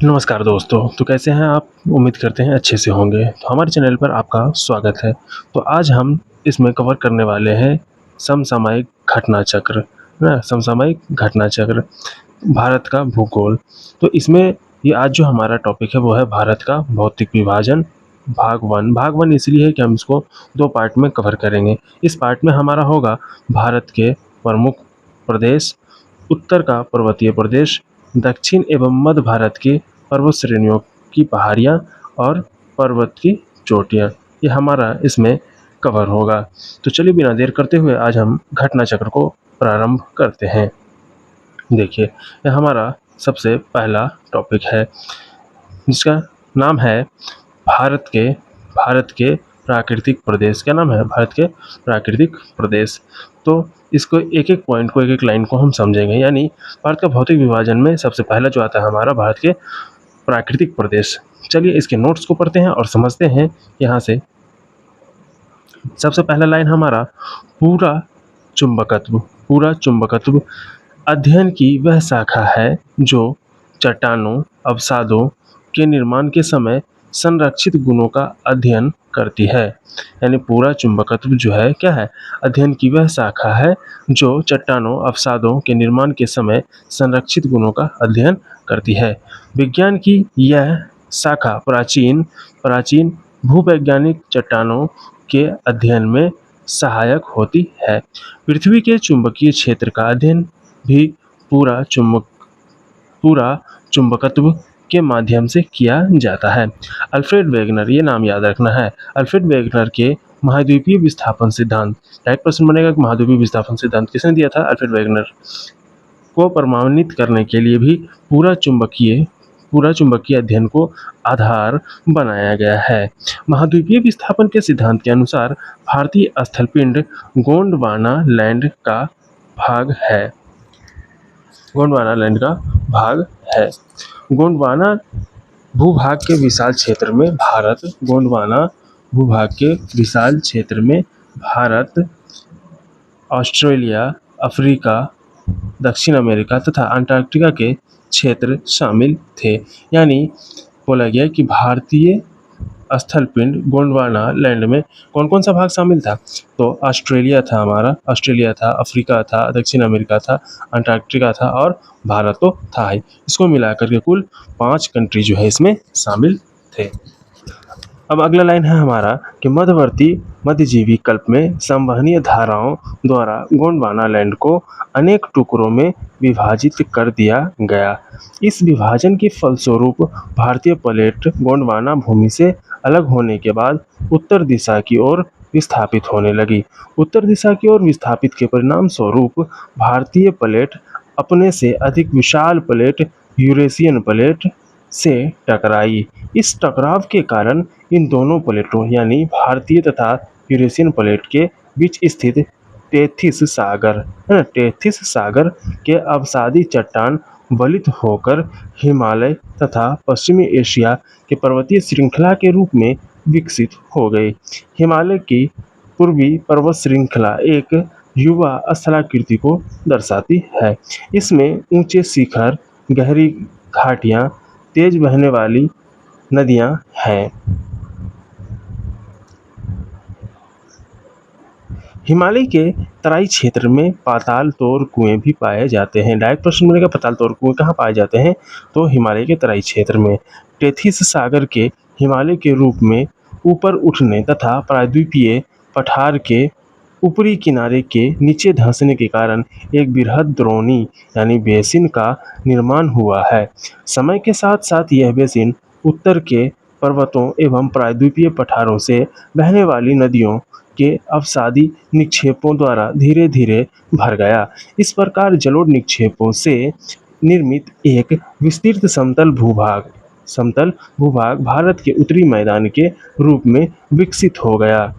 नमस्कार दोस्तों, तो कैसे हैं आप? उम्मीद करते हैं अच्छे से होंगे। तो हमारे चैनल पर आपका स्वागत है। तो आज हम इसमें कवर करने वाले हैं समसामयिक घटना चक्र, है ना? समसामयिक घटना चक्र, भारत का भूगोल। तो इसमें ये आज जो हमारा टॉपिक है वो है भारत का भौतिक विभाजन भाग 1। भाग 1 इसलिए है कि हम इसको 2 पार्ट में कवर करेंगे। इस पार्ट में हमारा होगा भारत के प्रमुख प्रदेश, उत्तर का पर्वतीय प्रदेश, दक्षिण एवं मध्य भारत की पर्वत श्रेणियों की पहाड़ियाँ और पर्वत की चोटियाँ, ये हमारा इसमें कवर होगा। तो चलिए बिना देर करते हुए आज हम घटना चक्र को प्रारंभ करते हैं। देखिए, यह हमारा सबसे पहला टॉपिक है जिसका नाम है भारत के प्राकृतिक प्रदेश। क्या नाम है? भारत के प्राकृतिक प्रदेश। तो इसको एक-एक पॉइंट को, एक-एक लाइन को हम समझेंगे। यानी भारत का भौतिक विभाजन में सबसे पहला जो आता है हमारा भारत के प्राकृतिक प्रदेश। चलिए इसके नोट्स को पढ़ते हैं और समझते हैं यहाँ से। सबसे पहला लाइन हमारा पूरा चुंबकत्व। पूरा चुंबकत्व अध्ययन की वह शाखा है जो चट्टानों, अवसादों के निर्माण के समय संरक्षित गुणों का अध्ययन करती है। यानी पूरा चुंबकत्व जो है क्या है? अध्ययन की वह शाखा है जो चट्टानों, अवसादों के निर्माण के समय संरक्षित गुणों का अध्ययन करती है। विज्ञान की यह शाखा प्राचीन प्राचीन भूवैज्ञानिक चट्टानों के अध्ययन में सहायक होती है। पृथ्वी के चुंबकीय क्षेत्र का अध्ययन भी पूरा चुंबकत्व के माध्यम से किया जाता है। अल्फ्रेड वेगनर, ये नाम याद रखना है। अल्फ्रेड वेगनर के महाद्वीपीय विस्थापन सिद्धांत, डायरेक्ट क्वेश्चन बनेगा कि महाद्वीपीय विस्थापन सिद्धांत किसने दिया था? Alfred Wegener. को प्रमाणित करने के लिए भी पूरा चुंबकीय अध्ययन को आधार बनाया गया है। महाद्वीपीय विस्थापन के सिद्धांत के अनुसार भारतीय स्थलपिंड गोंडवाना लैंड का भाग है। गोंडवाना लैंड का भाग है। गोंडवाना भूभाग के विशाल क्षेत्र में भारत गोंडवाना भूभाग के विशाल क्षेत्र में भारत, ऑस्ट्रेलिया, अफ्रीका, दक्षिण अमेरिका तथा अंटार्कटिका के क्षेत्र शामिल थे। यानी बोला गया कि भारतीय स्थलपिंड गोंडवाना लैंड में कौन कौन सा भाग शामिल था? तो ऑस्ट्रेलिया था हमारा, ऑस्ट्रेलिया था, अफ्रीका था, दक्षिण अमेरिका था, अंटार्कटिका था और भारत तो था ही। इसको मिलाकर के कुल 5 कंट्री जो है इसमें शामिल थे। अब अगला लाइन है हमारा कि मध्यवर्ती मध्यजीवी कल्प में संवहनीय धाराओं द्वारा गोंडवाना लैंड को अनेक टुकड़ों में विभाजित कर दिया गया। इस विभाजन के फलस्वरूप भारतीय प्लेट गोंडवाना भूमि से अलग होने के बाद उत्तर दिशा की ओर विस्थापित होने लगी। उत्तर दिशा की ओर विस्थापित के परिणाम स्वरूप भारतीय प्लेट अपने से अधिक विशाल प्लेट यूरेशियन प्लेट से टकराई। इस टकराव के कारण इन दोनों प्लेटों यानी भारतीय तथा यूरेशियन प्लेट के बीच स्थित टेथिस सागर, है ना, टेथिस सागर के अवसादी चट्टान वलित होकर हिमालय तथा पश्चिमी एशिया के पर्वतीय श्रृंखला के रूप में विकसित हो गई। हिमालय की पूर्वी पर्वत श्रृंखला एक युवा स्थलाकृति को दर्शाती है। इसमें ऊंचे शिखर, गहरी घाटियां, तेज बहने वाली नदियां हैं। हिमालय के तराई क्षेत्र में पाताल तोर कुएं भी पाए जाते हैं। डायरेक्ट प्रश्न बनेगा पाताल तोर कुएं कहाँ पाए जाते हैं? तो हिमालय के तराई क्षेत्र में। टेथिस सागर के हिमालय के रूप में ऊपर उठने तथा प्रायद्वीपीय पठार के ऊपरी किनारे के नीचे धंसने के कारण एक बृहद द्रोणी यानी बेसिन का निर्माण हुआ है। समय के साथ साथ यह बेसिन उत्तर के पर्वतों एवं प्रायद्वीपीय पठारों से बहने वाली नदियों के अवसादी निक्षेपों द्वारा धीरे धीरे भर गया। इस प्रकार जलोढ़ निक्षेपों से निर्मित एक विस्तृत समतल भूभाग भारत के उत्तरी मैदान के रूप में विकसित हो गया।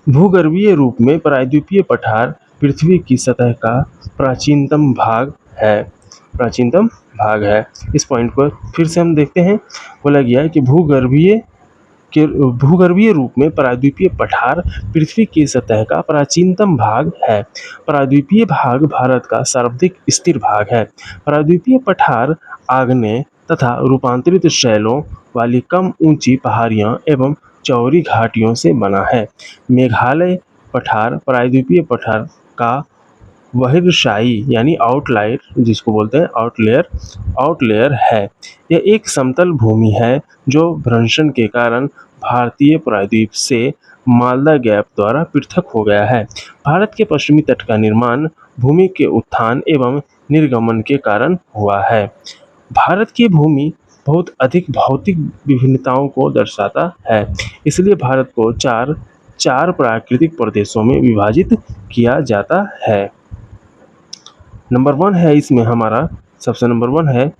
भूगर्भीय रूप में प्रायद्वीपीय पठार पृथ्वी की सतह का प्राचीनतम भाग है। इस पॉइंट को फिर से हम देखते हैं। बोला गया है कि भूगर्भीय रूप में प्रायद्वीपीय पठार पृथ्वी की सतह का प्राचीनतम भाग है। प्रायद्वीपीय भाग भारत का सर्वाधिक स्थिर भाग है। प्रायद्वीपीय पठार आग्नेय तथा रूपांतरित शैलों वाली कम ऊंची पहाड़ियां एवं चौड़ी घाटियों से बना है। मेघालय पठार प्रायद्वीपीय पठार का बहिर्शायी यानी आउटलायर जिसको बोलते हैं आउटलेयर है। यह एक समतल भूमि है जो भ्रंशन के कारण भारतीय प्रायद्वीप से मालदा गैप द्वारा पृथक हो गया है। भारत के पश्चिमी तट का निर्माण भूमि के उत्थान एवं निर्गमन के कारण हुआ है। भारत की भूमि बहुत अधिक भौतिक विभिन्नताओं को दर्शाता है, इसलिए भारत को चार चार प्राकृतिक प्रदेशों में विभाजित किया जाता है। नंबर 1 है इसमें हमारा, सबसे नंबर 1 है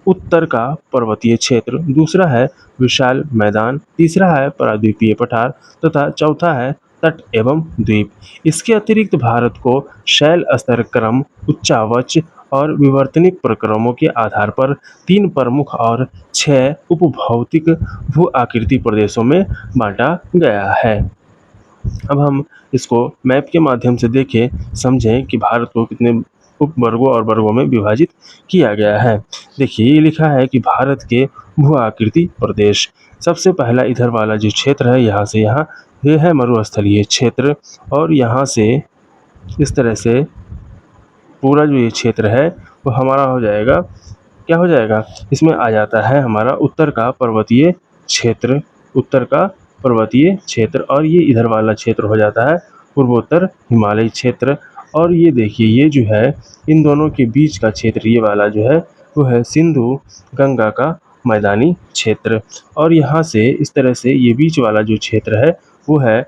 उत्तर का पर्वतीय क्षेत्र, दूसरा है विशाल मैदान, तीसरा है प्रायद्वीपीय पठार तथा चौथा है तट एवं द्वीप। इसके अतिरिक्त भारत को शैल स्तर क्रम, उच्चावच और विवर्तनिक प्रक्रमों के आधार पर 3 प्रमुख और 6 उपभौतिक भू आकृति प्रदेशों में बांटा गया है। अब हम इसको मैप के माध्यम से देखें, समझें कि भारत को कितने उपवर्गों और वर्गों में विभाजित किया गया है। देखिए ये लिखा है कि भारत के भू आकृति प्रदेश, सबसे पहला इधर वाला जो क्षेत्र है यहाँ से यहाँ, ये है मरुस्थलीय क्षेत्र और यहाँ से इस तरह से पूरा जो ये क्षेत्र है वो हमारा हो जाएगा, क्या हो जाएगा, इसमें आ जाता है हमारा उत्तर का पर्वतीय क्षेत्र, उत्तर का पर्वतीय क्षेत्र, और ये इधर वाला क्षेत्र हो जाता है पूर्वोत्तर हिमालयी क्षेत्र। और ये देखिए ये जो है इन दोनों के बीच का क्षेत्र, ये वाला जो है वो है सिंधु गंगा का मैदानी क्षेत्र। और यहाँ से इस तरह से ये बीच वाला जो क्षेत्र है वो है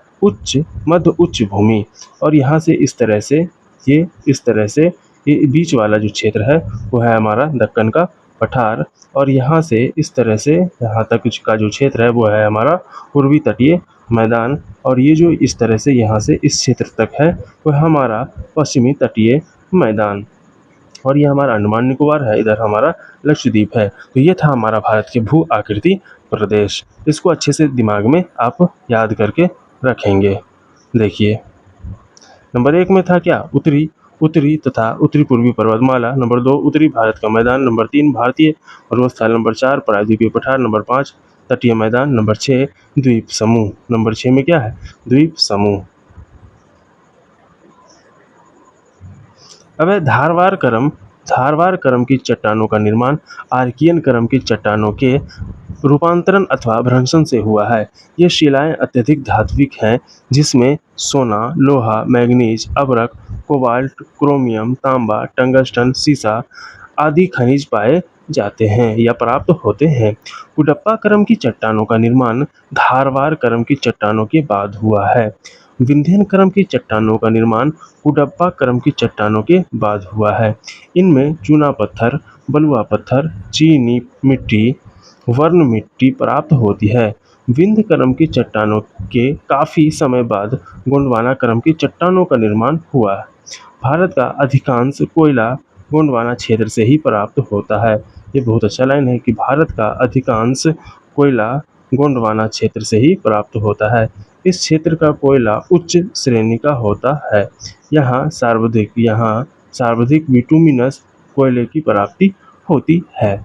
मध्य उच्च भूमि, और यहाँ से इस तरह से ये इस तरह से ये बीच वाला जो क्षेत्र है वो है हमारा दक्कन का पठार, और यहाँ से इस तरह से यहाँ तक का जो क्षेत्र है वो है हमारा पूर्वी तटीय मैदान, और ये जो इस तरह से यहाँ से इस क्षेत्र तक है वो है हमारा पश्चिमी तटीय मैदान, और ये हमारा अंडमान निकोबार है, इधर हमारा लक्षद्वीप है। तो ये था हमारा भारत के भू आकृति प्रदेश। इसको अच्छे से दिमाग में आप याद करके रखेंगे। देखिए नंबर 1 में था क्या, उत्तरी तथा उत्तरी पूर्वी पर्वतमाला, नंबर 2 उत्तरी भारत का मैदान, नंबर 3 भारतीय पर्वतस्थल, नंबर 4 प्रायद्वीपीय पठार, नंबर 5 तटीय मैदान, नंबर 6 द्वीप समूह। नंबर 6 में क्या है, द्वीप समूह। अब है धारवार क्रम की चट्टानों का निर्माण आर्कियन क्रम की चट्टानों के रूपांतरण अथवा भ्रंशन से हुआ है। ये शिलाएं अत्यधिक धात्विक हैं, जिसमें सोना, लोहा, मैंगनीज, अभ्रक, कोबाल्ट, क्रोमियम, तांबा, टंगस्टन, सीसा आदि खनिज पाए जाते हैं या प्राप्त होते हैं। कुडप्पा क्रम की चट्टानों का निर्माण धारवार क्रम की चट्टानों के बाद हुआ है। विंध्यन क्रम की चट्टानों का निर्माण कुडप्पा क्रम की चट्टानों के बाद हुआ है। इनमें चूना पत्थर, बलुआ पत्थर, चीनी मिट्टी, वर्ण मिट्टी प्राप्त होती है। विंध्य क्रम की चट्टानों के काफ़ी समय बाद गोंडवाना क्रम की चट्टानों का निर्माण हुआ। भारत का अधिकांश कोयला गोंडवाना क्षेत्र से ही प्राप्त होता है। ये बहुत अच्छा लाइन है कि भारत का अधिकांश कोयला गोंडवाना क्षेत्र से ही प्राप्त होता है। इस क्षेत्र का कोयला उच्च श्रेणी का होता है। यहाँ सर्वाधिक बिटुमिनस कोयले की प्राप्ति होती है।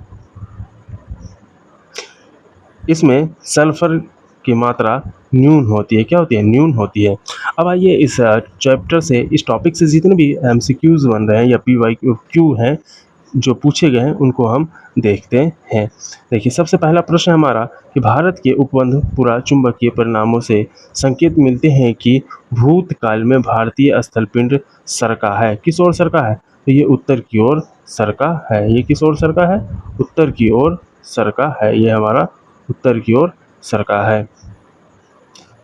इसमें सल्फर की मात्रा न्यून होती है, क्या होती है, न्यून होती है। अब आइए इस चैप्टर से, इस टॉपिक से जितने भी एमसीक्यूज बन रहे हैं या पीवाईक्यू हैं जो पूछे गए हैं उनको हम देखते हैं। देखिए सबसे पहला प्रश्न हमारा कि भारत के उपबंध पुरा चुंबकीय परिणामों से संकेत मिलते हैं कि भूतकाल में भारतीय स्थलपिंड सरका है। किस ओर सरका है, तो ये उत्तर की ओर सरका है। ये किस ओर सरका है, उत्तर की ओर सरका है, ये हमारा उत्तर की ओर सरका है।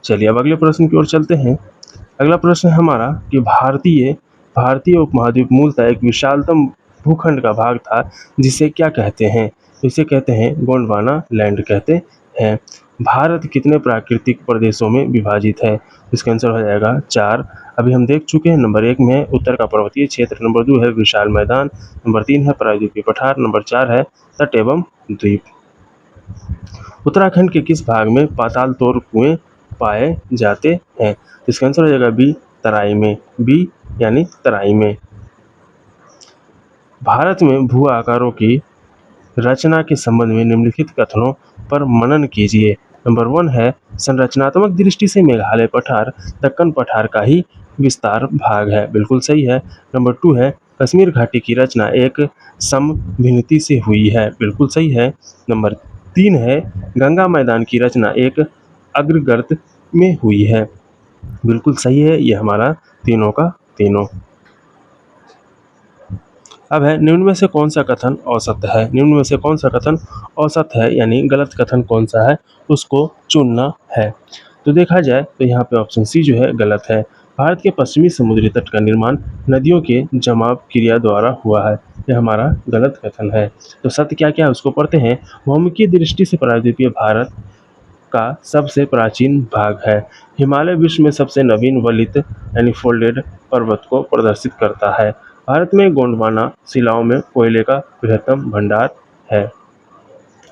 चलिए अब अगले प्रश्न की ओर चलते हैं। अगला प्रश्न है हमारा कि भारतीय उपमहाद्वीप मूलतः एक विशालतम भूखंड का भाग था, जिसे क्या कहते हैं, तो इसे कहते हैं गोंडवाना लैंड कहते हैं। भारत कितने प्राकृतिक प्रदेशों में विभाजित है, इसका आंसर हो जाएगा 4। अभी हम देख चुके हैं। नंबर 1 में है उत्तर का पर्वतीय क्षेत्र, नंबर 2 है विशाल मैदान, नंबर 3 है प्रायद्वीपीय पठार, नंबर 4 है तट एवं द्वीप। उत्तराखंड के किस भाग में पाताल तोर कुएं पाए जाते हैं, इसका आंसर हो जाएगा बी, तराई में, बी यानी तराई में। भारत में भू आकारों की रचना के संबंध में निम्नलिखित कथनों पर मनन कीजिए। नंबर 1 है संरचनात्मक दृष्टि से मेघालय पठार दक्कन पठार का ही विस्तार भाग है, बिल्कुल सही है। नंबर 2 है कश्मीर घाटी की रचना एक समभिन्नति से हुई है, बिल्कुल सही है। नंबर 3 है गंगा मैदान की रचना एक अग्रगर्त में हुई है, बिल्कुल सही है। ये हमारा तीनों का तीनों। अब है निम्न में से कौन सा कथन औसत है। निम्न में से कौन सा कथन औसत है यानी गलत कथन कौन सा है उसको चुनना है। तो देखा जाए तो यहाँ पे ऑप्शन सी जो है गलत है। भारत के पश्चिमी समुद्री तट का निर्माण नदियों के जमाव क्रिया द्वारा हुआ है, यह हमारा गलत कथन है। तो सत्य क्या क्या है उसको पढ़ते हैं। भौमिकीय दृष्टि से प्रायद्वीपीय भारत का सबसे प्राचीन भाग है। हिमालय विश्व में सबसे नवीन वलित यानी फोल्डेड पर्वत को प्रदर्शित करता है। भारत में गोंडवाना शिलाओं में कोयले का बृहत्तम भंडार है।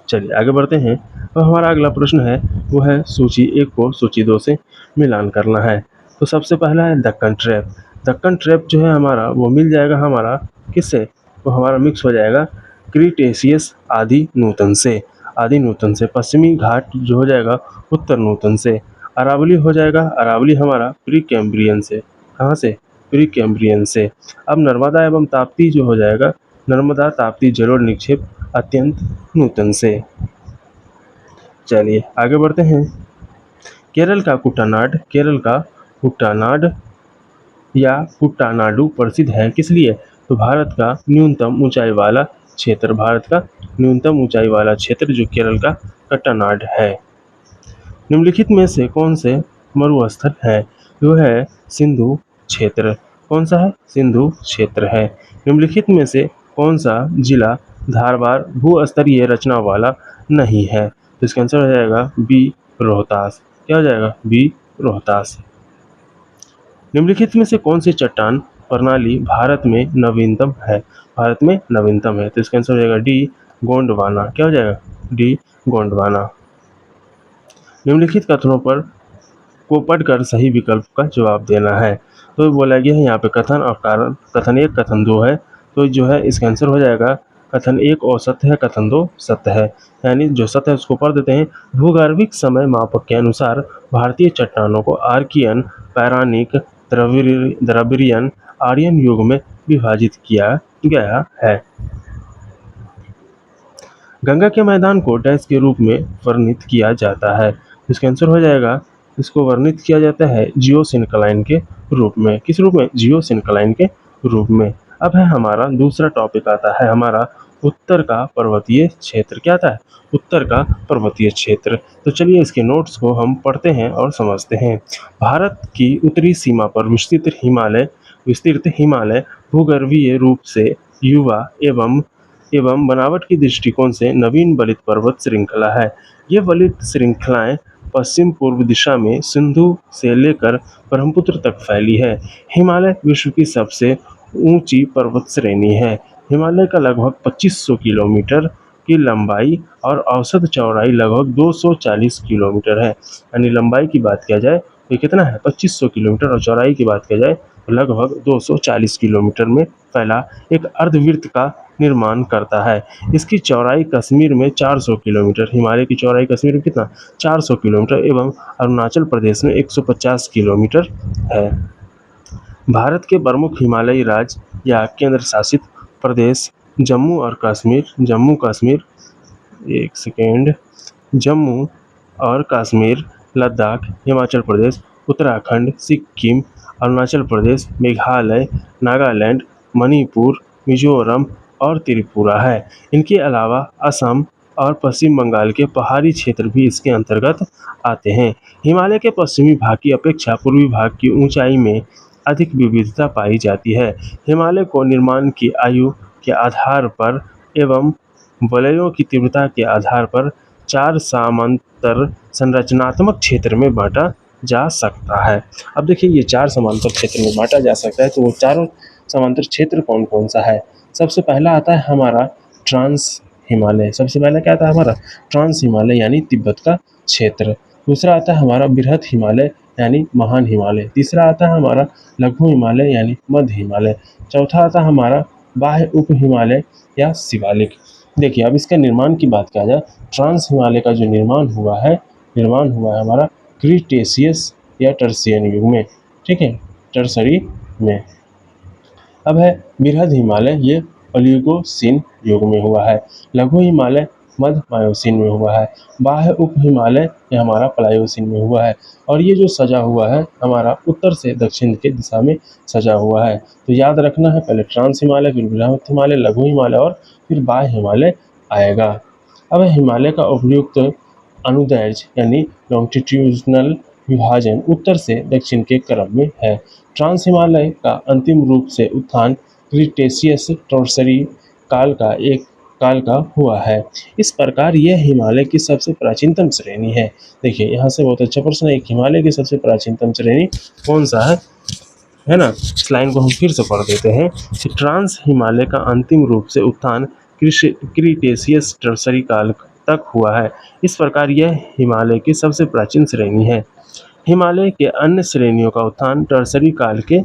चलिए आगे बढ़ते हैं। तो हमारा अगला प्रश्न है वो है सूची 1 को सूची 2 से मिलान करना है। तो सबसे पहला है दक्कन ट्रैप। दक्कन ट्रैप जो है हमारा वो मिल जाएगा हमारा किससे, तो हमारा मिक्स हो जाएगा क्रीटेशियस आदि नूतन से। आदि नूतन से पश्चिमी घाट जो हो जाएगा उत्तर नूतन से। अरावली हो जाएगा, अरावली हमारा प्री कैम्ब्रियन से। कहाँ से, प्री कैम्ब्रियन से। अब नर्मदा एवं ताप्ती जो हो जाएगा नर्मदा ताप्ती जलोढ़ निक्षेप अत्यंत नूतन से। चलिए आगे बढ़ते हैं। केरल का कुट्टानाड, केरल का कुट्टानाड या कुट्टानाडु प्रसिद्ध है किस लिए, तो भारत का न्यूनतम ऊंचाई वाला क्षेत्र, भारत का न्यूनतम ऊंचाई वाला क्षेत्र जो केरल का कुट्टानाड है। निम्नलिखित में से कौन से मरुस्थल है, जो है सिंधु क्षेत्र। कौन सा है, सिंधु क्षेत्र है। निम्नलिखित में से कौन सा जिला धारवाड़ भूस्तरीय रचना वाला नहीं है, तो इसका आंसर हो जाएगा बी रोहतास। क्या हो जाएगा, बी रोहतास। निम्नलिखित में से कौन सी चट्टान प्रणाली भारत में नवीनतम है, भारत में नवीनतम है, तो इसका आंसर हो जाएगा डी गोंडवाना। क्या हो जाएगा, डी गोंडवाना। निम्नलिखित कथनों पर को पढ़कर सही विकल्प का जवाब देना है। तो बोला गया है यहाँ पे कथन और कारण, कथन 1 कथन 2 है, तो जो है इसका आंसर हो जाएगा कथन 1 औसत है, कथन 2 सत्य है। यानी जो सत्य है उसको पढ़ देते हैं। भूगर्भिक समय मापक के अनुसार भारतीय चट्टानों को आर्कियन, पैरानिक, द्रविड़ियन, आर्यन युग में विभाजित किया गया है। गंगा के मैदान को डैश के रूप में वर्णित किया जाता है, इसका आंसर हो जाएगा इसको वर्णित किया जाता है जियोसिंक्लाइन के रूप में। किस रूप में, जियोसिंक्लाइन के रूप में। अब है हमारा दूसरा टॉपिक आता है हमारा उत्तर का पर्वतीय क्षेत्र। क्या आता है, उत्तर का पर्वतीय क्षेत्र। तो चलिए इसके नोट्स को हम पढ़ते हैं और समझते हैं। भारत की उत्तरी सीमा पर विस्तृत हिमालय भूगर्भीय रूप से युवा एवं बनावट की दृष्टिकोण से नवीन वलित पर्वत श्रृंखला है। ये वलित श्रृंखलाएं पश्चिम पूर्व दिशा में सिंधु से लेकर ब्रह्मपुत्र तक फैली है। हिमालय विश्व की सबसे ऊंची पर्वत श्रेणी है। हिमालय का लगभग 2500 किलोमीटर की लंबाई और औसत चौड़ाई लगभग 240 किलोमीटर है। यानी लंबाई की बात किया जाए तो कितना है, 2500 किलोमीटर, और चौड़ाई की बात किया जाए तो लगभग 240 किलोमीटर में फैला एक अर्धवृत्त का निर्माण करता है। इसकी चौड़ाई कश्मीर में 400 किलोमीटर, हिमालय की चौड़ाई कश्मीर में कितना, 400 किलोमीटर एवं अरुणाचल प्रदेश में 150 किलोमीटर है। भारत के प्रमुख हिमालयी राज्य या केंद्र शासित प्रदेश जम्मू और कश्मीर, लद्दाख, हिमाचल प्रदेश, उत्तराखंड, सिक्किम, अरुणाचल प्रदेश, मेघालय, नागालैंड, मणिपुर, मिजोरम और त्रिपुरा है। इनके अलावा असम और पश्चिम बंगाल के पहाड़ी क्षेत्र भी इसके अंतर्गत आते हैं। हिमालय के पश्चिमी भाग की अपेक्षा पूर्वी भाग की ऊंचाई में अधिक विविधता पाई जाती है। हिमालय को निर्माण की आयु के आधार पर एवं वलयों की तीव्रता के आधार पर 4 समांतर संरचनात्मक क्षेत्र में बांटा जा सकता है। अब देखिए ये 4 समांतर क्षेत्र में बांटा जा सकता है, तो वो चारों समांतर क्षेत्र कौन कौन सा है। सबसे पहला आता है हमारा ट्रांस हिमालय। सबसे पहला क्या आता है हमारा, ट्रांस हिमालय यानी तिब्बत का क्षेत्र। दूसरा आता है हमारा बृहत हिमालय यानी महान हिमालय। तीसरा आता है हमारा लघु हिमालय यानी मध्य हिमालय। चौथा आता है हमारा बाह्य उप हिमालय या शिवालिक। देखिए अब इसका निर्माण की बात किया जाए, ट्रांस हिमालय का जो निर्माण हुआ है हमारा क्रीटेशियस या टर्शियन युग में, ठीक है, टर्सरी में। अब है बृहद हिमालय, ये ओलिगोसीन युग में हुआ है। लघु हिमालय मध्य मायोसीन में हुआ है। बाह्य उप हिमालय ये हमारा प्लायोसीन में हुआ है। और ये जो सजा हुआ है हमारा उत्तर से दक्षिण के दिशा में सजा हुआ है। तो याद रखना है, पहले ट्रांस हिमालय, फिर बृहद हिमालय, लघु हिमालय और फिर बाह्य हिमालय आएगा। अब हिमालय का उपयुक्त अनुदैर्ध्य यानी लॉन्गिट्यूडिनल विभाजन उत्तर से दक्षिण के क्रम में है। ट्रांस हिमालय का अंतिम रूप से उत्थान क्रीटेशियस टॉर्सरी काल का हुआ है। इस प्रकार यह हिमालय की सबसे प्राचीनतम श्रेणी है। देखिए यहाँ से बहुत अच्छा प्रश्न है, एक हिमालय की सबसे प्राचीनतम श्रेणी कौन सा है ना। इस लाइन को हम फिर से पढ़ देते हैं कि ट्रांस हिमालय का अंतिम रूप से उत्थान क्रीटेशियस टर्सरी काल तक हुआ है। इस प्रकार यह हिमालय की सबसे प्राचीन श्रेणी है। हिमालय के अन्य श्रेणियों का उत्थान टर्सरी काल के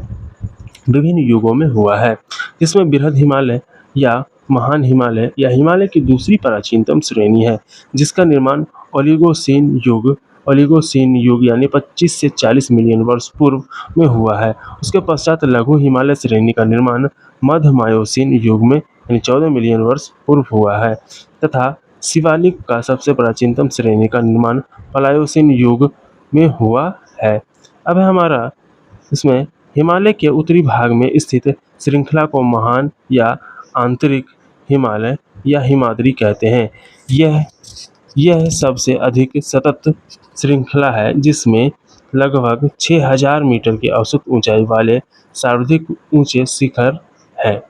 विभिन्न युगों में हुआ है, जिसमें बृहद हिमालय या महान हिमालय या हिमालय की दूसरी प्राचीनतम श्रेणी है, जिसका निर्माण ओलिगोसीन युग यानी 25 से 40 मिलियन वर्ष पूर्व में हुआ है। उसके पश्चात लघु हिमालय श्रेणी का निर्माण मध्य मायोसीन युग में यानी 14 मिलियन वर्ष पूर्व हुआ है, तथा शिवालिक का सबसे प्राचीनतम श्रेणी का निर्माण प्लायोसीन युग में हुआ है। अब है हमारा इसमें हिमालय के उत्तरी भाग में स्थित श्रृंखला को महान या आंतरिक हिमालय या हिमाद्री कहते हैं। यह सबसे अधिक सतत श्रृंखला है, जिसमें लगभग 6000 मीटर की औसत ऊंचाई वाले सर्वाधिक ऊंचे शिखर हैं।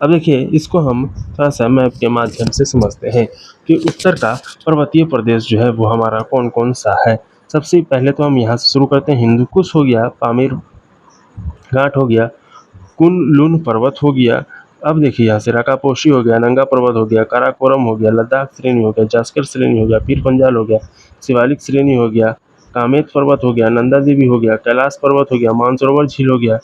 अब देखिए इसको हम थोड़ा सा मैप के माध्यम से समझते हैं कि उत्तर का पर्वतीय प्रदेश जो है वो हमारा कौन कौन सा है। सबसे पहले तो हम यहाँ से शुरू करते हैं। हिंदू कुश हो गया, पामीर घाट हो गया, कुन लुन पर्वत हो गया। अब देखिए यहाँ से राकापोशी हो गया, नंगा पर्वत हो गया, काराकोरम हो गया, लद्दाख श्रेणी हो गया, जास्कर श्रेणी हो गया, पीर पंजाल हो गया, शिवालिक श्रेणी हो गया, कामेत पर्वत हो गया, नंदा देवी हो गया, कैलाश पर्वत हो गया, मानसरोवर झील हो गया,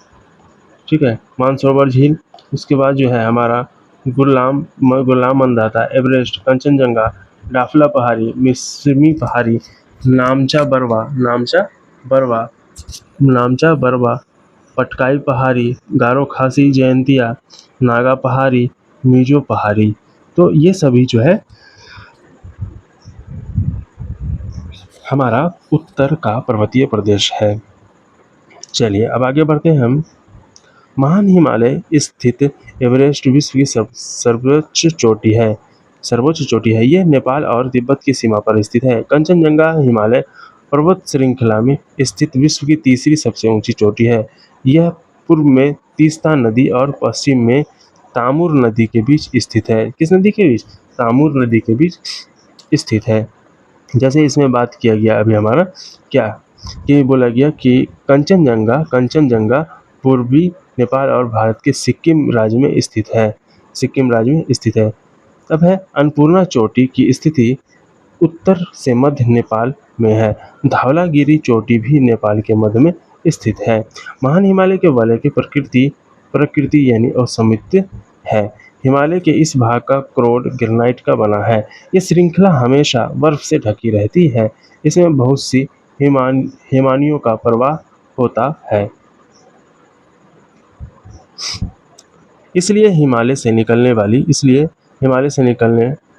ठीक है, मानसरोवर झील। उसके बाद जो है हमारा गुलाम मंदाता, एवरेस्ट, कंचनजंगा, डाफला पहाड़ी, मिस्मी पहाड़ी, नामचा बरवा, पटकाई पहाड़ी, गारो खासी, जयंतिया, नागा पहाड़ी, मिजो पहाड़ी। तो ये सभी जो है हमारा उत्तर का पर्वतीय प्रदेश है। चलिए अब आगे बढ़ते हैं हम। महान हिमालय स्थित एवरेस्ट विश्व की सर्वोच्च चोटी है। यह नेपाल और तिब्बत की सीमा पर स्थित है। कंचनजंगा हिमालय पर्वत श्रृंखला में स्थित विश्व की तीसरी सबसे ऊंची चोटी है। यह पूर्व में तीस्ता नदी और पश्चिम में तामुर नदी के बीच स्थित है। किस नदी के बीच? तामुर नदी के बीच स्थित है। जैसे इसमें बात किया गया अभी हमारा क्या ये बोला गया कि कंचनजंगा पूर्वी नेपाल और भारत के सिक्किम राज्य में स्थित है। अब है अन्नपूर्णा चोटी की स्थिति उत्तर से मध्य नेपाल में है। धवलागिरी चोटी भी नेपाल के मध्य में स्थित है। महान हिमालय के वलय की प्रकृति यानी असममित है। हिमालय के इस भाग का क्रोड ग्रेनाइट का बना है। ये श्रृंखला हमेशा बर्फ से ढकी रहती है। इसमें बहुत सी हिमानियों का प्रवाह होता है। इसलिए हिमालय से निकलने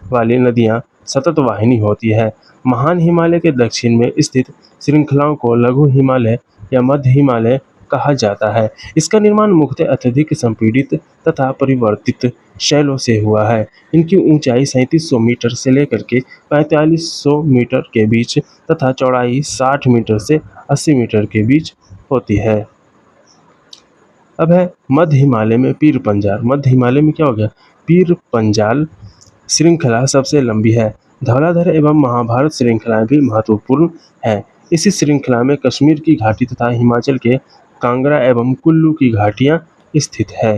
वाली नदियां सतत वाहिनी होती है। महान हिमालय के दक्षिण में स्थित श्रृंखलाओं को लघु हिमालय या मध्य हिमालय कहा जाता है। इसका निर्माण मुख्यतः अत्यधिक संपीड़ित तथा परिवर्तित शैलों से हुआ है। इनकी ऊंचाई 3700 मीटर से लेकर के 4500 मीटर के बीच तथा चौड़ाई 60 मीटर से 80 मीटर के बीच होती है। अब है मध्य हिमालय में पीर पंजाल। मध्य हिमालय में क्या हो गया? पीर पंजाल श्रृंखला सबसे लंबी है। धौलाधर एवं महाभारत श्रृंखलाएं भी महत्वपूर्ण है। इसी श्रृंखला में कश्मीर की घाटी तथा हिमाचल के कांगड़ा एवं कुल्लू की घाटियां स्थित है।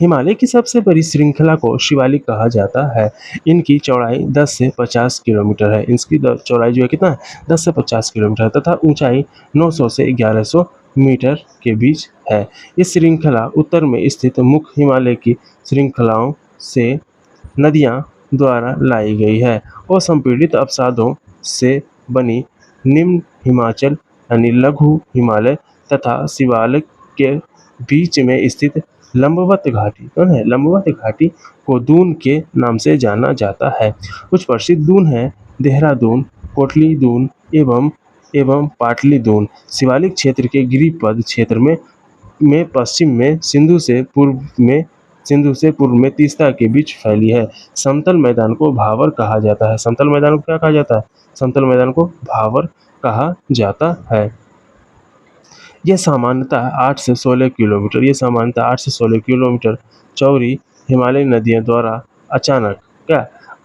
हिमालय की सबसे बड़ी श्रृंखला को शिवालिक कहा जाता है। इनकी चौड़ाई 10 से 50 किलोमीटर है। इसकी चौड़ाई जो है कितना है? 10 से 50 किलोमीटर तथा ऊंचाई 900 से 1100 मीटर के बीच है। इस श्रृंखला उत्तर में स्थित मुख्य हिमालय की श्रृंखलाओं से नदियाँ द्वारा लाई गई है और संपीड़ित अवसादों से बनी निम्न हिमाचल यानी लघु हिमालय तथा शिवालिक के बीच में स्थित लंबवत घाटी कौन है लंबवत घाटी को दून के नाम से जाना जाता है। कुछ प्रसिद्ध दून हैं देहरादून, कोटली दून एवं पाटली दून। शिवालिक क्षेत्र के गिरिपद क्षेत्र में पश्चिम में सिंधु से पूर्व में तीस्ता के बीच फैली है। समतल मैदान को भावर कहा जाता है। समतल मैदान को क्या कहा जाता है? समतल मैदान को भावर कहा जाता है। यह सामान्यतः 8 से 16 किलोमीटर चौड़ी हिमालयी नदियों द्वारा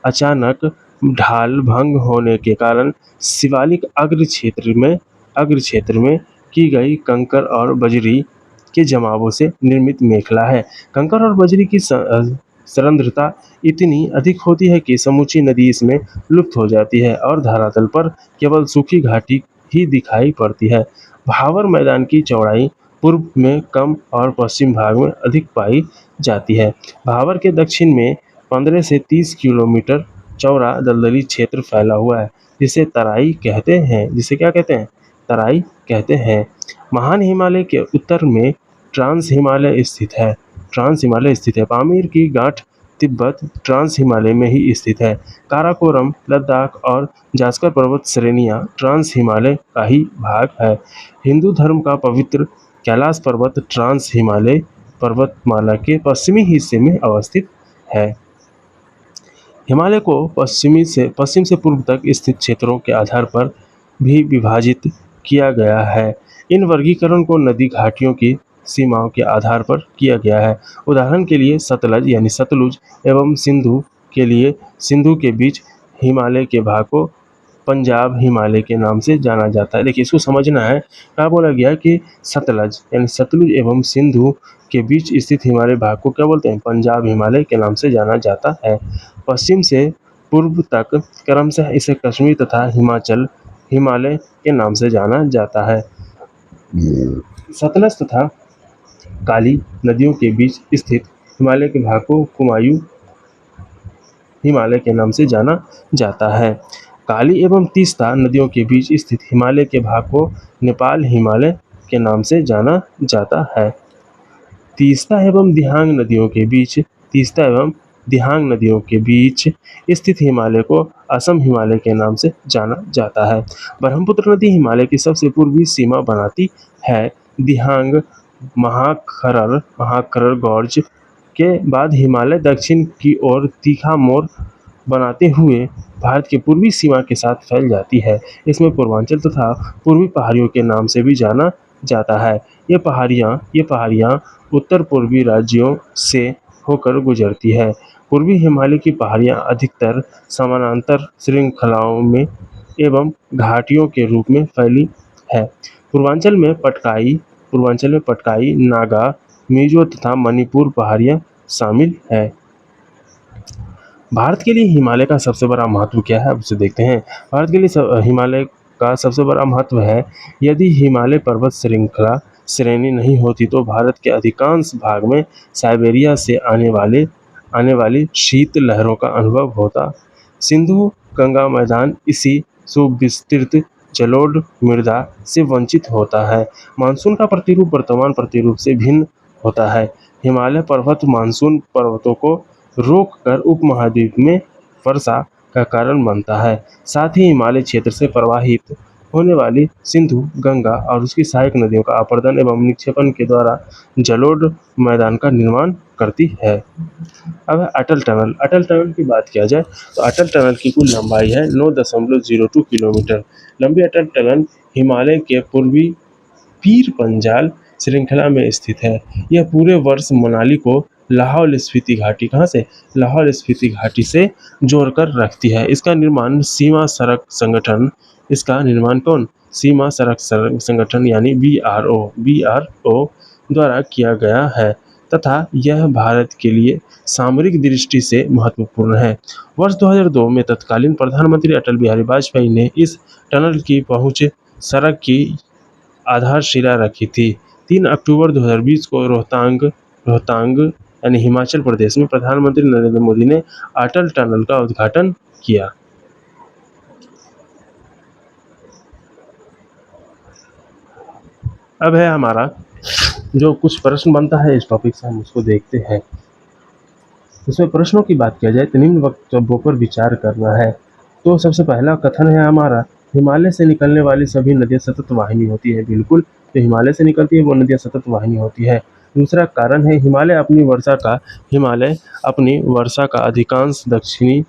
अचानक ढाल भंग होने के कारण शिवालिक अग्र क्षेत्र में की गई कंकर और बजरी के जमावों से निर्मित मेखला है। कंकर और बजरी की सांद्रता इतनी अधिक होती है कि समूची नदी इसमें लुप्त हो जाती है और धरातल पर केवल सूखी घाटी ही दिखाई पड़ती है। भावर मैदान की चौड़ाई पूर्व में कम और पश्चिम भाग में अधिक पाई जाती है। भावर के दक्षिण में 15 से 30 किलोमीटर चौड़ा दलदली क्षेत्र फैला हुआ है जिसे तराई कहते हैं। जिसे क्या कहते हैं? तराई कहते हैं। महान हिमालय के उत्तर में ट्रांस हिमालय स्थित है। पामीर की गांठ तिब्बत ट्रांस हिमालय में ही स्थित है। काराकोरम, लद्दाख और जास्कर पर्वत श्रेणियां ट्रांस हिमालय का ही भाग है। हिंदू धर्म का पवित्र कैलाश पर्वत ट्रांस हिमालय पर्वतमाला के पश्चिमी हिस्से में अवस्थित है। हिमालय को पश्चिम से पूर्व तक स्थित क्षेत्रों के आधार पर भी विभाजित किया गया है। इन वर्गीकरण को नदी घाटियों की सीमाओं के आधार पर किया गया है। उदाहरण के लिए सतलुज एवं सिंधु के बीच हिमालय के भाग को पंजाब हिमालय के नाम से जाना जाता है। देखिए इसको समझना है। क्या बोला गया कि सतलुज एवं सिंधु के बीच स्थित हिमालय भाग को क्या बोलते हैं? पंजाब हिमालय के नाम से जाना जाता है। पश्चिम से पूर्व तक क्रमशः इसे कश्मीर तथा हिमाचल हिमालय के नाम से जाना जाता है। सतलज तथा काली नदियों के बीच स्थित हिमालय के भाग को कुमायूं हिमालय के नाम से जाना जाता है। काली एवं तीस्ता नदियों के बीच स्थित हिमालय के भाग को नेपाल हिमालय के नाम से जाना जाता है। तीस्ता एवं दिहांग नदियों के बीच स्थित हिमालय को असम हिमालय के नाम से जाना जाता है। ब्रह्मपुत्र नदी हिमालय की सबसे पूर्वी सीमा बनाती है। दिहांग महाखरर गॉर्ज के बाद हिमालय दक्षिण की ओर तीखा मोड़ बनाते हुए भारत की पूर्वी सीमा के साथ फैल जाती है। इसमें पूर्वांचल तथा पूर्वी पहाड़ियों के नाम से भी जाना जाता है। ये पहाड़ियाँ उत्तर पूर्वी राज्यों से होकर गुजरती है। पूर्वी हिमालय की पहाड़ियाँ अधिकतर समानांतर श्रृंखलाओं में एवं घाटियों के रूप में फैली है। पूर्वांचल में पटकाई, नागा, मिजो तथा मणिपुर पहाड़ियाँ शामिल है। भारत के लिए हिमालय का सबसे बड़ा महत्व क्या है? अब उसे देखते हैं। भारत के लिए हिमालय का सबसे बड़ा महत्व है। यदि हिमालय पर्वत श्रेणी नहीं होती तो भारत के अधिकांश भाग में साइबेरिया से आने वाली शीत लहरों का अनुभव होता। सिंधु गंगा मैदान इसी सुविस्तृत जलोढ़ मृदा से वंचित होता है। मानसून का प्रतिरूप वर्तमान प्रतिरूप से भिन्न होता है। हिमालय पर्वत मानसून पर्वतों को रोककर उपमहाद्वीप में वर्षा का कारण बनता है। साथ ही हिमालय क्षेत्र से प्रवाहित होने वाली सिंधु, गंगा और उसकी सहायक नदियों का अपर्दन एवं निक्षेपण के द्वारा जलोढ़ मैदान का निर्माण करती है। अब है अटल टनल की बात किया जाए तो अटल टनल की कुल लंबाई है 9.02 किलोमीटर। लंबी अटल टनल हिमालय के पूर्वी पीर पंजाल श्रृंखला में स्थित है। यह पूरे वर्ष मनाली को लाहौल स्पीति घाटी से जोड़कर रखती है। इसका निर्माण सीमा सड़क संगठन यानी BRO द्वारा किया गया है तथा यह भारत के लिए सामरिक दृष्टि से महत्वपूर्ण है। वर्ष 2002 में तत्कालीन प्रधानमंत्री अटल बिहारी वाजपेयी ने इस टनल की पहुंच सड़क की आधारशिला रखी थी। 3 अक्टूबर 2020 को रोहतांग यानी हिमाचल प्रदेश में प्रधानमंत्री नरेंद्र मोदी ने अटल टनल का उद्घाटन किया। अब है हमारा जो कुछ प्रश्न बनता है इस टॉपिक से हम उसको देखते हैं। इसमें प्रश्नों की बात किया जाए तो निम्न वक्तव्यों पर विचार करना है। तो सबसे पहला कथन है हमारा, हिमालय से निकलने वाली सभी नदियां सतत वाहिनी होती है। बिल्कुल, तो हिमालय से निकलती है वो नदियां सतत वाहिनी होती है। दूसरा कारण है, हिमालय अपनी वर्षा का अधिकांश दक्षिणी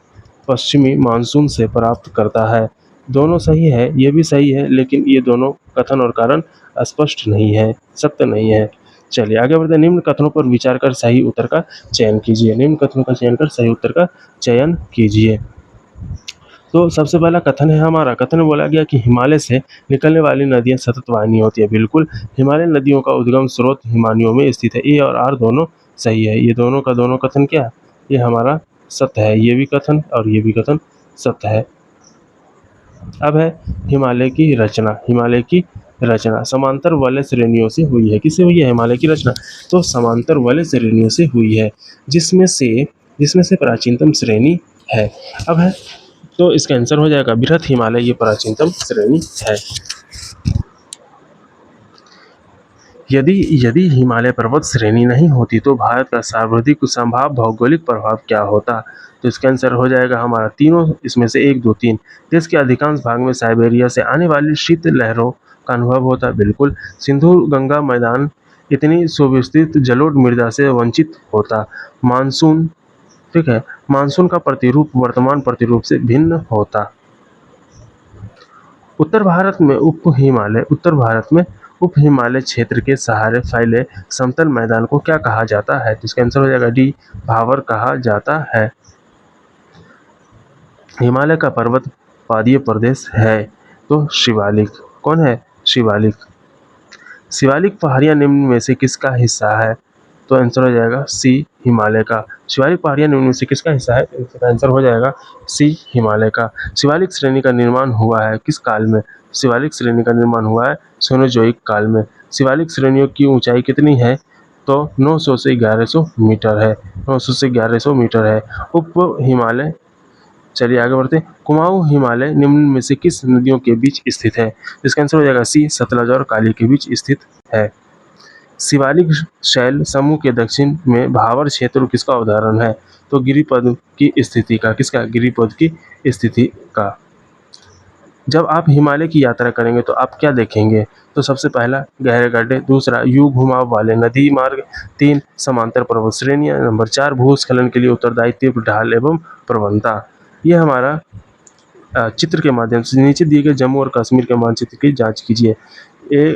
पश्चिमी मानसून से प्राप्त करता है। दोनों सही है, ये भी सही है, लेकिन ये दोनों कथन और कारण स्पष्ट नहीं है, सत्य नहीं है। चलिए आगे बढ़ते हैं। निम्न कथनों पर विचार कर सही उत्तर का चयन कीजिए। निम्न कथनों का चयन कर सही उत्तर का चयन कीजिए। तो सबसे पहला कथन है हमारा, कथन में बोला गया कि हिमालय से निकलने वाली नदियां सतत वाहिनी होती है। बिल्कुल, हिमालय नदियों का उद्गम स्रोत हिमानियों में स्थित है। ए और आर दोनों सही है। ये दोनों का दोनों कथन क्या है? ये हमारा सत्य है। ये भी कथन और ये भी कथन सत्य है। अब है हिमालय की रचना समांतर वलय श्रेणियों से हुई है। किससे हुई है हिमालय की रचना? तो समांतर वलय श्रेणियों से हुई है, जिसमें से प्राचीनतम श्रेणी है। अब है तो इसका आंसर हो जाएगा बृहत हिमालय, ये प्राचीनतम श्रेणी है। यदि हिमालय पर्वत श्रेणी नहीं होती तो भारत का सर्वाधिक संभाव्य भौगोलिक प्रभाव क्या होता? तो इसका आंसर हो जाएगा हमारा तीनों इसमें से 1, 2, 3। देश के अधिकांश भाग में साइबेरिया से आने वाली शीत लहरों का अनुभव होता। बिल्कुल, सिंधु गंगा मैदान इतनी सुविस्तृत जलोढ़ मृदा से वंचित होता। मानसून, ठीक है, मानसून का प्रतिरूप वर्तमान प्रतिरूप से भिन्न होता। उत्तर भारत में उप हिमालय क्षेत्र के सहारे फैले समतल मैदान को क्या कहा जाता है? तो इसका आंसर हो जाएगा डी, भावर कहा जाता है। हिमालय का पर्वत पादीय प्रदेश है, तो शिवालिक। कौन है? शिवालिक। शिवालिक पहाड़ियां निम्न में से किसका हिस्सा है? तो आंसर हो जाएगा सी, हिमालय का। शिवालिक पहाड़ियां निम्न में से किसका हिस्सा है? इसका आंसर हो जाएगा सी, हिमालय का। शिवालिक श्रेणी का निर्माण हुआ है किस काल में? शिवालिक श्रेणी का निर्माण हुआ है सोनोजोइक काल में। शिवालिक श्रेणियों की ऊंचाई कितनी है? तो 900 से 1100 मीटर है। 900 से 1100 मीटर है। उप हिमालय, चलिए आगे बढ़ते हैं। कुमाऊं हिमालय निम्न में से किस नदियों के बीच स्थित है? इसका आंसर हो जाएगा सी, सतलज और काली के बीच स्थित है। शिवालिक शैल समूह के दक्षिण में भावर क्षेत्र किसका उदाहरण है? तो गिरिपद की स्थिति का। किसका? गिरिपद की स्थिति का। जब आप हिमालय की यात्रा करेंगे तो आप क्या देखेंगे? तो सबसे पहला गहरे गड्ढे, दूसरा यू घुमाव वाले नदी मार्ग, 3 समांतर पर्वत श्रेणियां, नंबर 4 भूस्खलन के लिए उत्तरदायी तीव्र ढाल एवं प्रवणता। ये हमारा चित्र के माध्यम से नीचे दिए गए जम्मू और कश्मीर के मानचित्र की जांच कीजिए।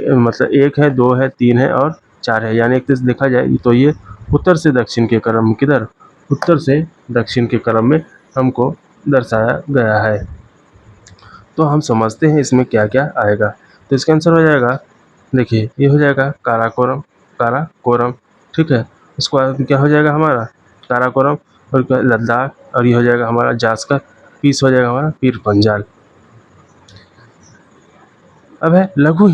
मतलब 1 है, 2 है, 3 है और 4 है, यानी एक तरह से देखा जाए तो ये उत्तर से दक्षिण के क्रम, किधर? उत्तर से दक्षिण के क्रम में हमको दर्शाया गया है। तो हम समझते हैं इसमें क्या क्या आएगा। तो इसका आंसर हो जाएगा, देखिए ये हो जाएगा काराकोरम, ठीक है। उसके बाद क्या हो जाएगा हमारा? काराकोरम, और लद्दाख, और ये हो जाएगा हमारा जास्कर पीस, हो जाएगा हमारा पीर पंजाल। अब है लघु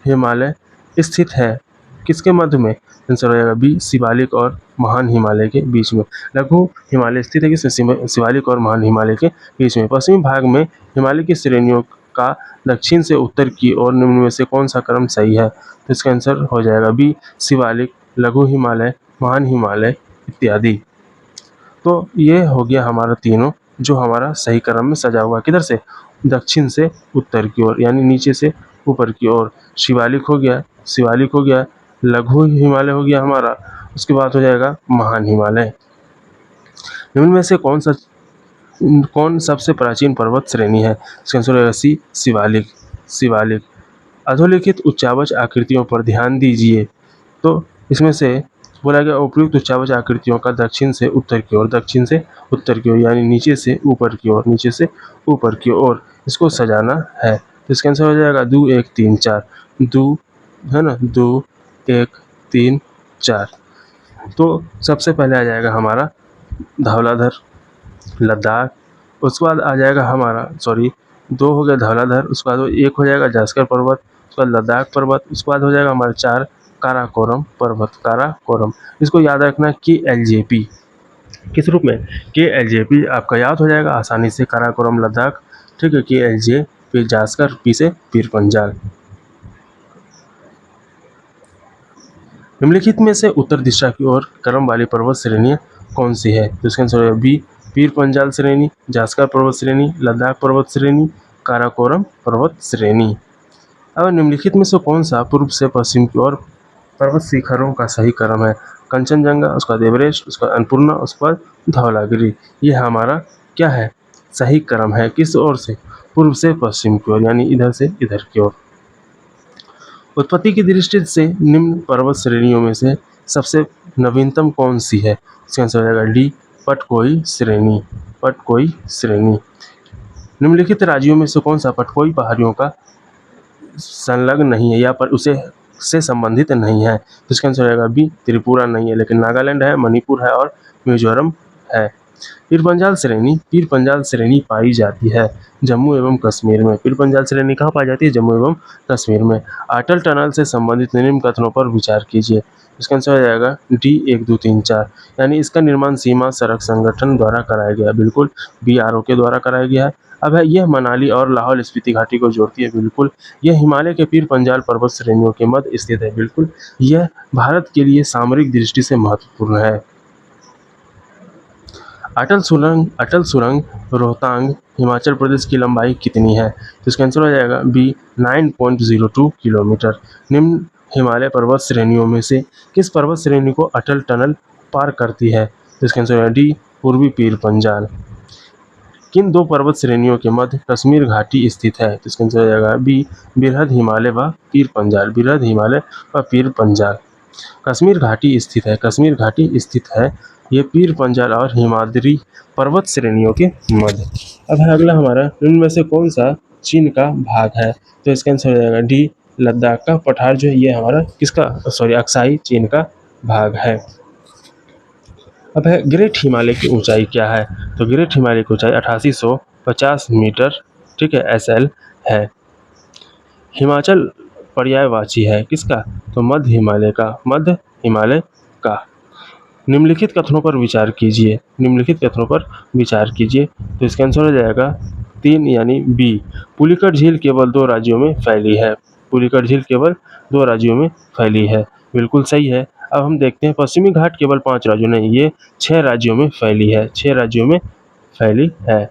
हिमालय स्थित है किसके मध्य में? आंसर हो जाएगा बी, शिवालिक और महान हिमालय के बीच में। लघु हिमालय स्थित है किसमें? शिवालिक और महान हिमालय के बीच में। पश्चिमी भाग में हिमालय की श्रेणियों का दक्षिण से उत्तर की ओर निम्न में से कौन सा क्रम सही है? तो इसका आंसर हो जाएगा बी, शिवालिक, लघु हिमालय, महान हिमालय इत्यादि। तो ये हो गया हमारा तीनों, जो हमारा सही क्रम में सजा हुआ। किधर से? दक्षिण से उत्तर की ओर, यानी नीचे से ऊपर की ओर। शिवालिक हो गया, लघु हिमालय हो गया हमारा, उसके बाद हो जाएगा महान हिमालय। निम्न में से कौन सबसे प्राचीन पर्वत श्रेणी है? इसका आंसर होगा सी, शिवालिक। अधोलिखित उच्चावच आकृतियों पर ध्यान दीजिए। तो इसमें से बोला गया उपयुक्त उच्चावच आकृतियों का दक्षिण से उत्तर की ओर, यानी नीचे से ऊपर की ओर इसको सजाना है। तो इसका आंसर हो जाएगा 2, 1, 3, 4। 2 है ना, 2, 1, 3, 4। तो सबसे पहले आ जाएगा हमारा धौलाधर, लद्दाख। उसके बाद आ जाएगा हमारा 2 हो गया धौलाधर, उसके बाद 1 हो जाएगा जास्कर पर्वत, उसके बाद लद्दाख पर्वत, उसके बाद हो जाएगा हमारा 4 काराकोरम पर्वत, काराकोरम। इसको याद रखना KLJP किस रूप में, KLJP आपका याद हो जाएगा आसानी से, काराकोरम लद्दाख, ठीक है। KLJ फिर जास्कर, पी से पीर पंजाल। निम्नलिखित में से उत्तर दिशा की ओर क्रम वाली पर्वत श्रेणियां कौन सी है? तो इसका आंसर है बी, पीर पंजाल श्रेणी, जास्कर पर्वत श्रेणी, लद्दाख पर्वत श्रेणी, काराकोरम पर्वत श्रेणी। अब निम्नलिखित में से कौन सा पूर्व से पश्चिम की ओर पर्वत शिखरों का सही क्रम है? कंचनजंगा, उसके बाद एवरेस्ट, उसके बाद अन्नपूर्णा, उसके बाद धौलागिरी। ये हमारा क्या है? सही क्रम है। किस ओर से? पूर्व से पश्चिम की ओर, यानी इधर से इधर की ओर। उत्पत्ति की दृष्टि से निम्न पर्वत श्रेणियों में से सबसे नवीनतम कौन सी है? इसका आंसर हो जाएगा डी, पटकोई श्रेणी, पटकोई श्रेणी। निम्नलिखित राज्यों में से कौन सा पटकोई पहाड़ियों का संलग्न नहीं है या पर उसे से संबंधित नहीं है? तो इसका आंसर हो जाएगा बी, त्रिपुरा नहीं है, लेकिन नागालैंड है, मणिपुर है और मिजोरम है। पीर पंजाल श्रेणी, पीर पंजाल श्रेणी पाई जाती है जम्मू एवं कश्मीर में। पीर पंजाल श्रेणी कहाँ पाई जाती है? जम्मू एवं कश्मीर में। अटल टनल से संबंधित निम्न कथनों पर विचार कीजिए। इसका आंसर हो जाएगा डी, 1, 2, 3, 4, यानी इसका निर्माण सीमा सड़क संगठन द्वारा कराया गया, बिल्कुल BRO के द्वारा कराया गया है। अब है यह मनाली और लाहौल स्पीति घाटी को जोड़ती है, बिल्कुल। यह हिमालय के पीर पंजाल पर्वत श्रेणियों के मध्य स्थित है, बिल्कुल। यह भारत के लिए सामरिक दृष्टि से महत्वपूर्ण है। अटल सुरंग रोहतांग हिमाचल प्रदेश की लंबाई कितनी है? तो इसका आंसर हो जाएगा बी, 9.02 किलोमीटर। निम्न हिमालय पर्वत श्रेणियों में से किस पर्वत श्रेणी को अटल टनल पार करती है? तो इसका आंसर है डी, पूर्वी पीर पंजाल। किन दो पर्वत श्रेणियों के मध्य कश्मीर घाटी स्थित है? तो इसका आंसर हो जाएगा बी, बृहद हिमालय व पीर पंजाल, बृहद हिमालय व पीर पंजाल। कश्मीर घाटी स्थित है, कश्मीर घाटी स्थित है ये पीर पंजाल और हिमाद्री पर्वत श्रेणियों के मध्य। अब है अगला हमारा, इनमें में से कौन सा चीन का भाग है? तो इसका आंसर हो जाएगा डी, लद्दाख का पठार जो है ये हमारा किसका, सॉरी, अक्साई चीन का भाग है। अब है ग्रेट हिमालय की ऊंचाई क्या है? तो ग्रेट हिमालय की ऊंचाई 8850 मीटर, ठीक है, SL है। हिमाचल पर्यायवाची है किसका? तो मध्य हिमालय का, मध्य हिमालय का। निम्नलिखित कथनों पर विचार कीजिए, निम्नलिखित कथनों पर विचार कीजिए। तो इसका आंसर हो जाएगा 3, यानी बी, पुलिकट झील केवल 2 राज्यों में फैली है, पुलिकट झील केवल 2 राज्यों में फैली है, बिल्कुल सही है। अब हम देखते हैं पश्चिमी घाट केवल 5 राज्यों नहीं, ये 6 राज्यों में फैली है, 6 राज्यों में फैली है।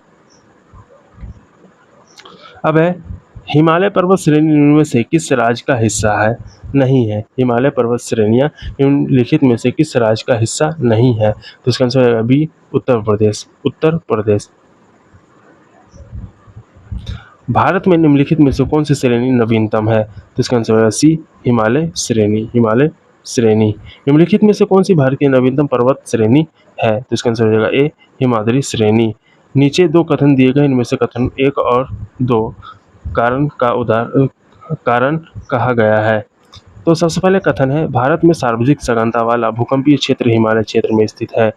अब है हिमालय पर्वत श्रेणी निम्न से किस राज्य का हिस्सा है? नहीं है। हिमालय पर्वत श्रेणियां निम्नलिखित में से किस राज्य का हिस्सा नहीं है? तो इसका आंसर होगा बी, उत्तर प्रदेश, उत्तर प्रदेश। भारत में निम्नलिखित में से कौन सी श्रेणी नवीनतम है? तो इसका आंसर होगा सी, हिमालय श्रेणी, हिमालय श्रेणी। निम्नलिखित में से कौन सी भारत की नवीनतम पर्वत श्रेणी है? तो इसका आंसर हो जाएगा ए, हिमाद्री श्रेणी। नीचे 2 कथन दिए गए, इनमें से कथन 1 और 2 कारण कहा गया है। तो सबसे पहले कथन है, भारत में सर्वाधिक सघनता वाला भूकंपीय क्षेत्र हिमालय क्षेत्र में स्थित है।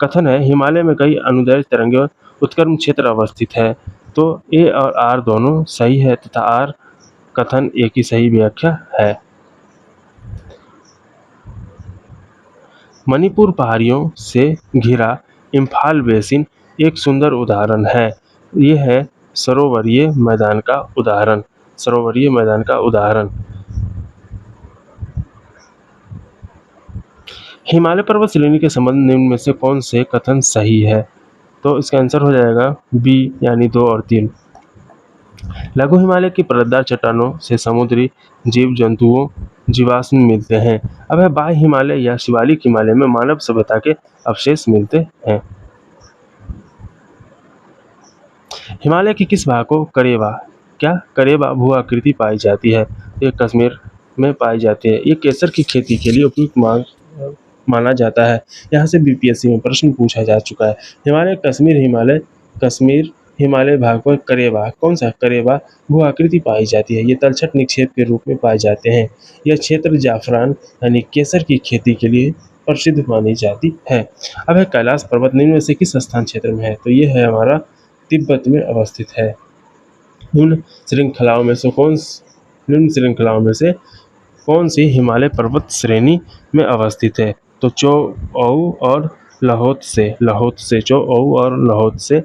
कथन है, हिमालय में कई अनुदैर्ध्य तरंगें उत्क्रमण क्षेत्र अवस्थित है। तो ए और आर दोनों सही है तथा आर कथन ए की सही व्याख्या है। मणिपुर पहाड़ियों से घिरा इम्फाल बेसिन एक सुंदर उदाहरण है। ये है सरोवरीय मैदान का उदाहरण, सरोवरीय मैदान का उदाहरण। हिमालय पर्वत श्रेणी के संबंध निम्न में से कौन से कथन सही है? तो इसका आंसर हो जाएगा बी, यानी 2 और 3। लघु हिमालय की परतदार चट्टानों से समुद्री जीव जंतुओं जीवाश्म मिलते हैं। अब है बाह्य हिमालय या शिवालिक हिमालय में मानव सभ्यता के अवशेष मिलते हैं। हिमालय के किस भाग को करेवा, क्या करेवा भू आकृति पाई जाती है? ये कश्मीर में पाई जाती है। ये केसर की खेती के लिए उपयुक्त माना जाता है। यहाँ से BPSC में प्रश्न पूछा जा चुका है। कश्मीर हिमालय भाग पर करेवा, कौन सा करेवा भू आकृति पाई जाती है। ये तलछट निक्षेप के रूप में पाए जाते हैं। यह क्षेत्र जाफरान यानी केसर की खेती के लिए प्रसिद्ध मानी जाती है। अब है कैलाश पर्वत निम्न में से किस स्थान क्षेत्र में है? तो ये है हमारा तिब्बत में अवस्थित है। निम्न श्रृंखलाओं में से कौन सी हिमालय पर्वत श्रेणी में अवस्थित है? तो चोऔ और लाहौत से चोऔ और लाहौत से।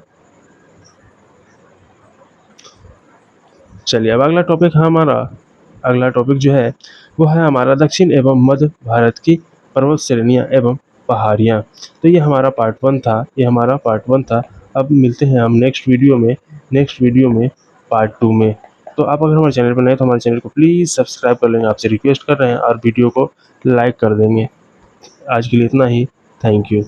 चलिए अब अगला टॉपिक जो है वो है हमारा दक्षिण एवं मध्य भारत की पर्वत श्रेणियाँ एवं पहाड़ियाँ। तो ये हमारा पार्ट वन था। अब मिलते हैं हम नेक्स्ट वीडियो में पार्ट 2 में। तो आप अगर हमारे चैनल पर नए तो हमारे चैनल को प्लीज़ सब्सक्राइब कर लेंगे, आपसे रिक्वेस्ट कर रहे हैं, और वीडियो को लाइक कर देंगे। आज के लिए इतना ही। Thank you.